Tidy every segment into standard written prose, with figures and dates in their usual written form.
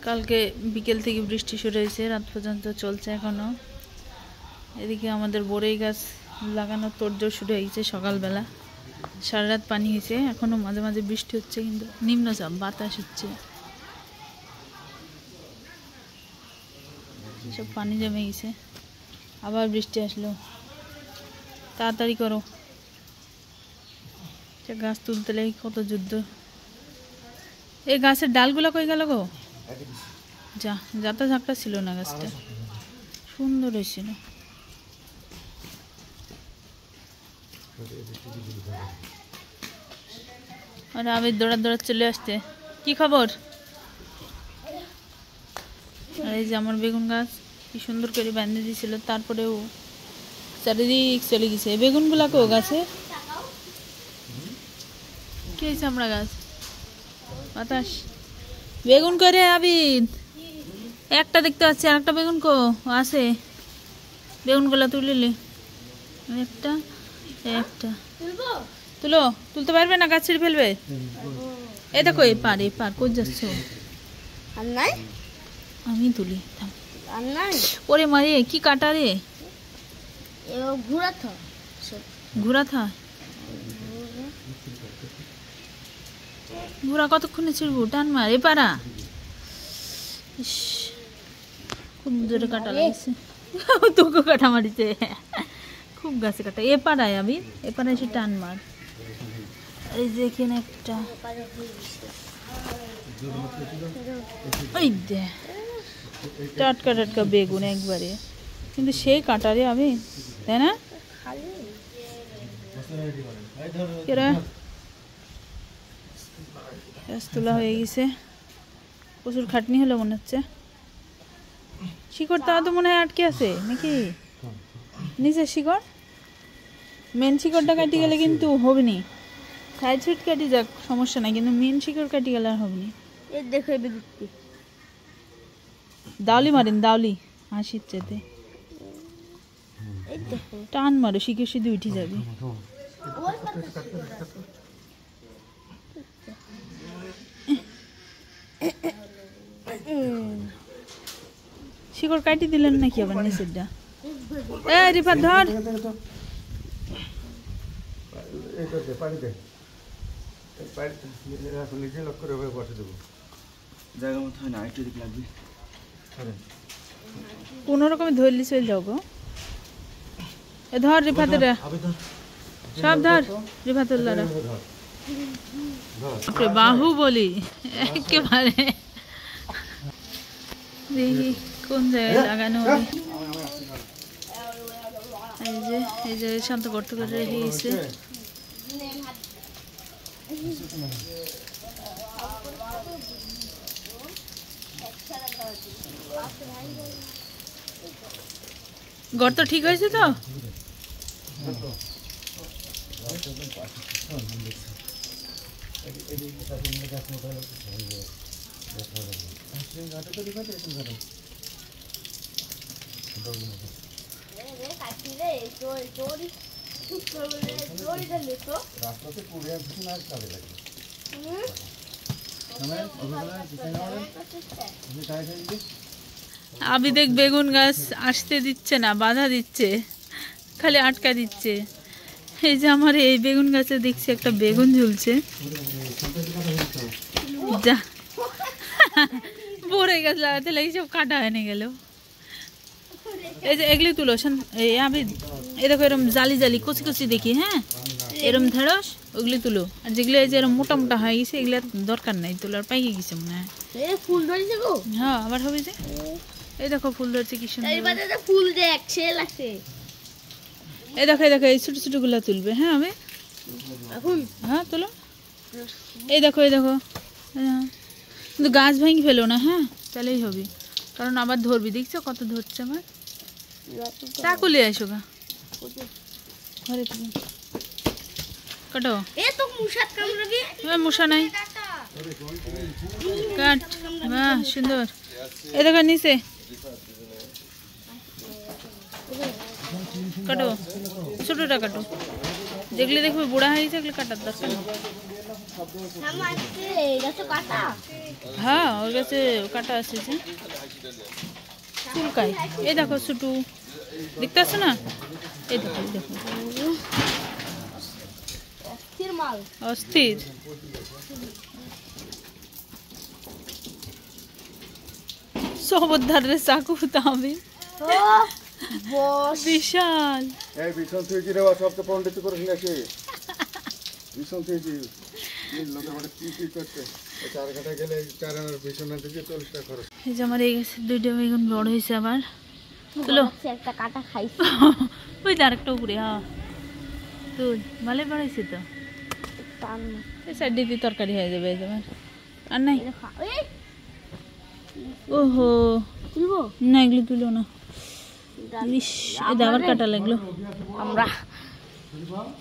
কালকে বিকেল থেকে বৃষ্টি শুরু হয়েছে, রাত পর্যন্ত চলছে এখনো। এদিকে আমাদের বড়ই গাছ লাগানোর তোড়জোড় শুরু হয়েছে সকালবেলা। সারা রাত পানি হয়েছে, এখনো মাঝে মাঝে বৃষ্টি হচ্ছে, কিন্তু নিম্নচাপ বাতাস হচ্ছে, সব পানি জমে গেছে। আবার বৃষ্টি আসলো, তাড়াতাড়ি করো, গাছ তুলতে লাগে কত যুদ্ধ। এই গাছের ডালগুলো কই গেল গো? যা যাতা ঝাঁকটা ছিল না, গাছটা সুন্দর হয়েছিল। আর আমি দৌড়া দৌড়া চলে আসছে, কি খবর? আর এই যে আমার বেগুন গাছ কি সুন্দর করে বেঁধে দিয়েছিল, তারপরেও চারিদিক চলে গেছে। বেগুন গুলা কো গাছে কি হয়েছে? আমরা গাছ বাতাস বেগুন করে আবিদ একটা দেখতে পাচ্ছি, আর একটা বেগুন কো আছে? বেগুন গুলা তুলিলি একটা একটা তুলো, তুলতে পারবে না, গাছ ছিঁড়ে ফেলবে। এই দেখো এপার এপার কোথ যাচ্ছ? আমি তুলি, ওরে মারে কি কাটা রে, ঘুরা থা ঘুরা কতক্ষণে ছিড়বো? টান মার এপারা, খুব জোরে কাটা লাগছে। তোকে কাটা মারিছে খুব, গাছে কাটা। এপাড়ায় আমি এপাড়ায় এসে টান মার। এই যে এখানে একটা, ওই দে টাটকা টাটকা বেগুন একবারে, কিন্তু সেই কাটারে আমি, তাই না? গাছ তোলা হয়ে গেছে, প্রচুর খাটনি হলো মনে হচ্ছে। শিকড় তাও তো মনে হয় আটকে আছে নাকি নিচে শিকড়? মেন শিকড়টা কাটি গেলে কিন্তু হবে নি, সাইড সাইড কাটি যাক সমস্যা নাই, কিন্তু মেন শিকড় কাটি গেলে আর হবে নি। দেখো দাউলি মারেন, দাউলি হাসির চেতে টান মারো, শিখে সিধে উঠে যাবে। শিকড় কাটি দিলেন নাকি আবার নিচেরটা? এ রিফাত ধর, কোন রকমে ধরলি চলে যাও গো। এ ধর রিফাতের সব ধর, রিফাতুল্লাহ বাহু বলি একেবারে। দেখি কোন জায়গায় লাগানো হবে। এই যে শান্ত গর্ত করে রেখে গেছে। গর্ত ঠিক হয়েছে তো? আবি দেখ বেগুন গাছ আসতে দিচ্ছে না, বাধা দিচ্ছে, খালি আটকা দিচ্ছে। এই যে আমার এই বেগুন গাছে দেখছি একটা বেগুন ঝুলছে, যা বড়ই গাছ লাগাতে লাগি সব কাটা হয়ে গেল। এই যে এগুলি তুলো, আমি এই দেখো এরম জালি জালি কচি কচি দেখি, হ্যাঁ এরম ঢেঁড়স ওগুলি তুলো। আর যেগুলো এই যে এরম মোটা মোটা হয়ে গেছে এগুলো দরকার নাই তোলার, পাইকে গেছে মনে হয়। ফুল ধরেছে গো, হ্যাঁ আবার হবে যে। এই দেখো ফুল ধরছে কি সুন্দর, ফুল দেখছে লাগছে। এই দেখো এই দেখো এই ছোট ছোট গুলা তুলবে, হ্যাঁ আমি এখন, হ্যাঁ তোলো। এই দেখো এই দেখো, কিন্তু গাছ ভাঙি ফেলো না, হ্যাঁ তাহলেই হবে, কারণ আবার ধরবি। দেখছো কত ধরছে আমার, চাকু লিয়ে আসো গা ঘরে থেকে কাটো। মশা নাই, কাট। বাহ সুন্দর। এই দেখো নিচে কাটো, ছোটটা কাটো, যেগুলি দেখবে বুড়া হয়ে গেছে ওগুলো কাটার দরকার। হ্যাঁ ওর কাছে কাটা আছে যে চুলকাই। এই দেখো ছোটু দেখতে আসো না, এই দেখো এই দেখো অস্থির। সবধারে চাকু তাহবে বিশাল এই বিশাল তুই কি রে সব তো পণ্ডিত করে নিয়েছে বিশাল তুই কি লোকের বাড়ি কি করতে 4 ঘন্টা গেলে 4 আনার বিশাল না দিয়ে 40 টাকা খরচ। এই যে আমার এই গেছে দুইটা বেগুন বড় হয়েছে আবার তুলো একটা কাটা খাইছি ওই আরেকটা উপরে হ্যাঁ তুল ভালো বড় হয়েছে তো এই সাইড দিয়ে তরকারি হয়ে যাবে এই যেমন আর নাই। ওহো তুলবো না এগুলো তুলো না আবার কাটা লাগলো আমরা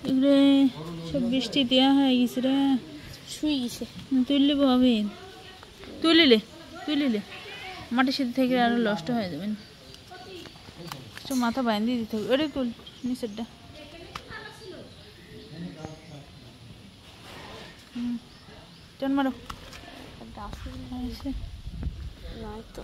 এগুলো সব বৃষ্টি দেওয়া হয়ে গেছে রে শুয়ে গেছে তুললি ভাবি তুলিলে মাটির সাথে থেকে আরো নষ্ট হয়ে যাবেন একটু মাথা বাঁধিয়ে দিতে হবে। ওরে তুল নিচেরটা টান মারো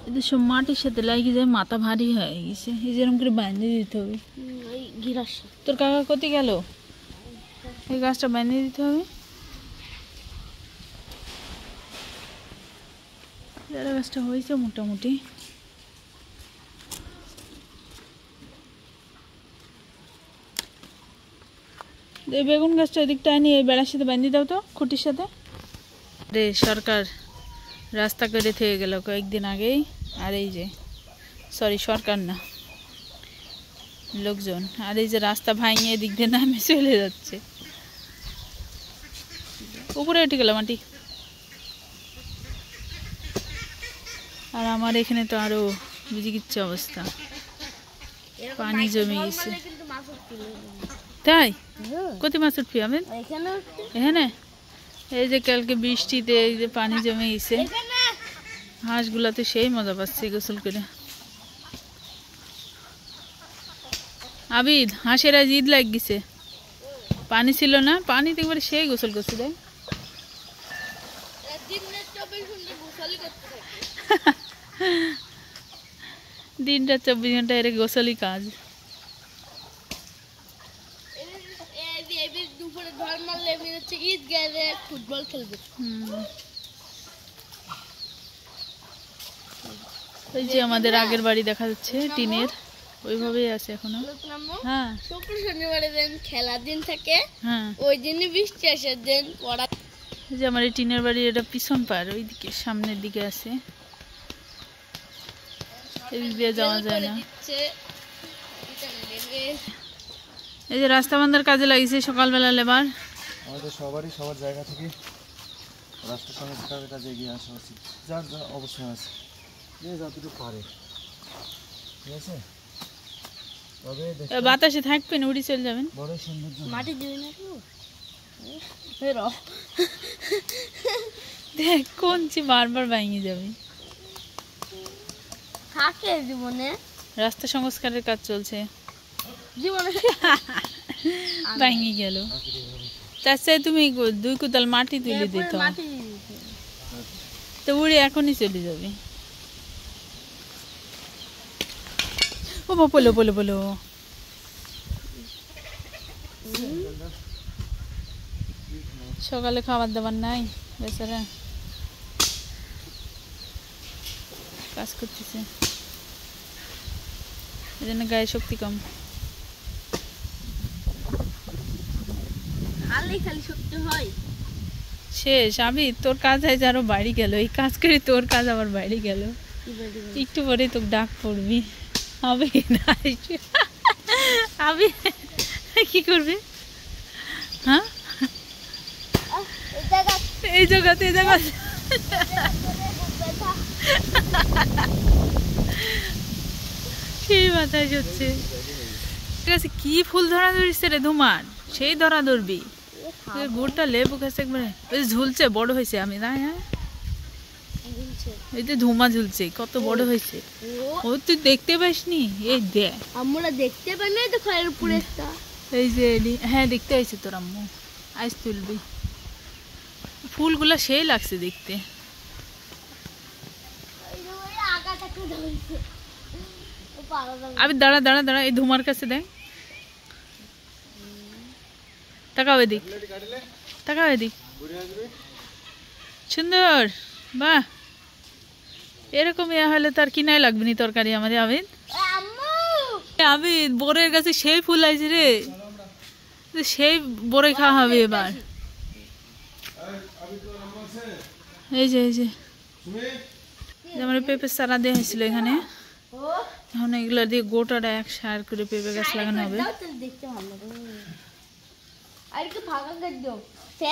এদের সব মাটির সাথে লাগিয়ে যায় মাথা ভারী হয়ে গেছে এই যেরকম করে বাঁধিয়ে দিতে হবে। তোর কাকা কোথা গেল এই গাছটা বাঁধিয়ে দিতে হবে। পেয়ারা গাছটা হয়েছে মোটামুটি এই বেগুন গাছটা এদিকটা নিয়ে এই বেড়ার সাথে বাঁধিয়ে দাও তো খুঁটির সাথে। রে সরকার রাস্তা করে থেকে গেল কয়েকদিন আগেই আর এই যে সরি সরকার না লোকজন আর এই যে রাস্তা ভাঙিয়ে এদিক দিয়ে নামে চলে যাচ্ছে উপরে উঠে গেল মাটি। আর আমার এখানে তো আরো বুঝি কিচ্ছু অবস্থা পানি জমে গেছে তাই কত মাছ উঠবি আমি এখানে এই যে কালকে বৃষ্টিতে এই যে পানি জমে গেছে হাঁসগুলা তো সেই মজা পাচ্ছে গোসল করে। আবিদ হাঁসের আজ ঈদ লাগ গেছে পানি ছিল না পানি তো একবারে সেই গোসল করছে দেখ দিনটা 24 ঘন্টা এর গোসলই কাজ। ফুটবল খেলবে ওই যে আমাদের আগের বাড়ি দেখা যাচ্ছে টিনের ওইভাবেই আছে এখনো। হ্যাঁ শুক্র শনিবারের দিন খেলার দিন থাকে হ্যাঁ ওই দিনই বৃষ্টি আসার দিন পড়া। এই যে আমার এই টিনের বাড়ি এটা পিছন পার ওইদিকে সামনের দিকে আছে এদিক দিয়ে যাওয়া যায় না। এই যে রাস্তা বান্ধার কাজে লাগিয়েছে সকালবেলা লেবার আমাদের সবারই সবার জায়গা থেকে রাস্তা সংস্কারের কাজে এগিয়ে আসা উচিত যার যা অবশ্যই আছে যে যতটুকু পারে ঠিক আছে। তবে বাতাসে থাকবেন উড়ি চলে যাবেন বড় সৌন্দর্য মাটি দিবি না দেখ কোন চি বারবার ভেঙে যাবে থাকে জীবনে রাস্তা সংস্কারের কাজ চলছে জীবনে ভেঙে গেল তার চেয়ে তুমি 2 কোদাল মাটি তুলে দিত তো উড়ে এখনই চলে যাবে। ও বলো বলো বলো সকালে খাবার দাবার নাই বেচারা কাজ করতেছে এই জন্য গায়ে শক্তি কম খালি খালি শক্তি হয় শেষ। আমি তোর কাজ আজ আরো বাড়ি গেল এই কাজ করে তোর কাজ আবার বাড়ি গেল একটু পরে তোকে ডাক পড়বি হবে না আমি কি করবি হ্যাঁ এই জায়গাতে সেই বাতাস হচ্ছে ঠিক আছে কি ফুল ধরা ধরিস রে ধুমার সেই ধরা ধরবি গোটা লেবু গাছে একবারে ওই ঝুলছে বড় হয়েছে আমি না হ্যাঁ এই যে ধুমা ঝুলছে কত বড় হয়েছে ও তুই দেখতে পাসনি এই দেখ আমরা দেখতে পাই না তো খয়ের উপরে একটা এই যে হ্যাঁ দেখতে আইছে তোর আম্মু আইস তুলবি ফুলগুলা সেই লাগছে দেখতে। আবি দাঁড়া দাঁড়া দাঁড়া, এই ধুমার কাছে দেখ, তাকাও এদিক, তাকাও এদিক, সুন্দর। বাহ, এরকম ইয়া হলে তার কিনাই লাগবে নি তরকারি আমাদের। আবিদ আবিদ বোরের কাছে সেই ফুল আইছে রে, সেই বড়ই খাওয়া হবে এবার। এই যে আমার পেঁপে চারা দেওয়া হয়েছিল এখানে, এখন এগুলো দিয়ে গোটাটা এক সার করে পেঁপে গাছ লাগানো হবে। দেখতে ভালো লাগে। আর একটু ফাঁকা করে দিও,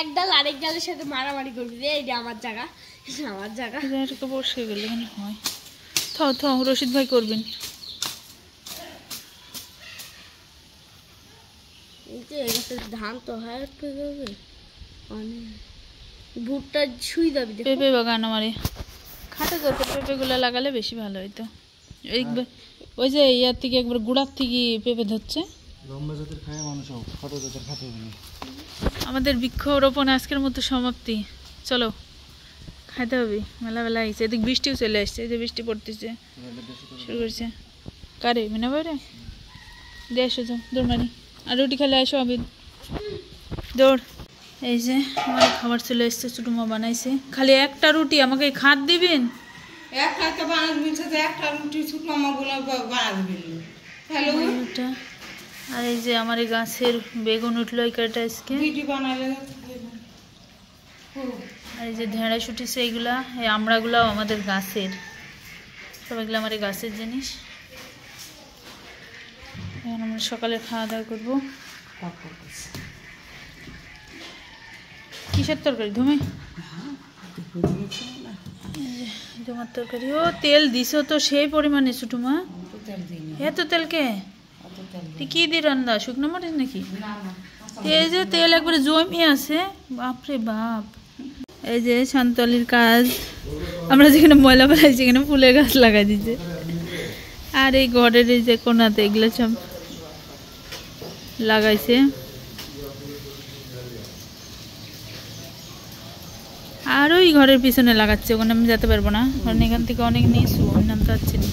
এক ডাল আরেক ডালের সাথে মারামারি করবি রে। এটা আমার জায়গা, আমার জায়গা। এটাকে বসে গেলে এখানে হয়। থাও থাও, রশিদ ভাই করবেন। ধান তো হয় ভুট্টা ছুঁই যাবি। পেঁপে বাগান আমারে খাটে যত পেঁপে গুলা লাগালে বেশি ভালো হইতো। ওই যে ইয়ার থেকে একবার গুড়ার থেকে পেঁপে ধরছে। আমাদের বৃক্ষরোপণ আজকের মতো সমাপ্তি। চলো খাইতে হবে, মেলা বেলা আইছে। এদিক বৃষ্টিও চলে আসছে, এই যে বৃষ্টি পড়তেছে শুরু করছে। কারে মিনা বাইরে দিয়ে আসো, যাও দৌড় মারি। আর রুটি খেলে আসো আবিদ, দৌড়। এই যে আমার খাবার চলে এসছে, ছোটো মা বানাইছে। খালি একটা রুটি আমাকে খাত দিবেন? আর এই যে আমার এই গাছের বেগুন উঠলো এই কাটা আজকে। আর এই যে ঢেঁড়স উঠেছে, এইগুলা এই আমড়াগুলাও আমাদের গাছের, সব এগুলো আমার এই গাছের জিনিস। এখন আমরা সকালে খাওয়া দাওয়া করবো। কিসের তরকারি? ধুমে তোমার তরকারি। ও তেল দিছো তো সেই পরিমাণে ছোটো মা? এত তেলকে কি দিয়ে রান্না? শুকনো মরিচ নাকি? এই যে তেল একবারে জমে আছে, বাপরে বাপ। এই যে সান্তলির কাজ, আমরা যেখানে ময়লা ফেলাই সেখানে ফুলের গাছ লাগাই দিচ্ছে। আর এই ঘরের এই যে কোনাতে এগুলো সব লাগাইছে। আর ওই ঘরের পিছনে লাগাচ্ছে, ওখানে আমি যেতে পারবো না, কারণ এখান থেকে অনেক নিচু, আমি নামতে পারছি না।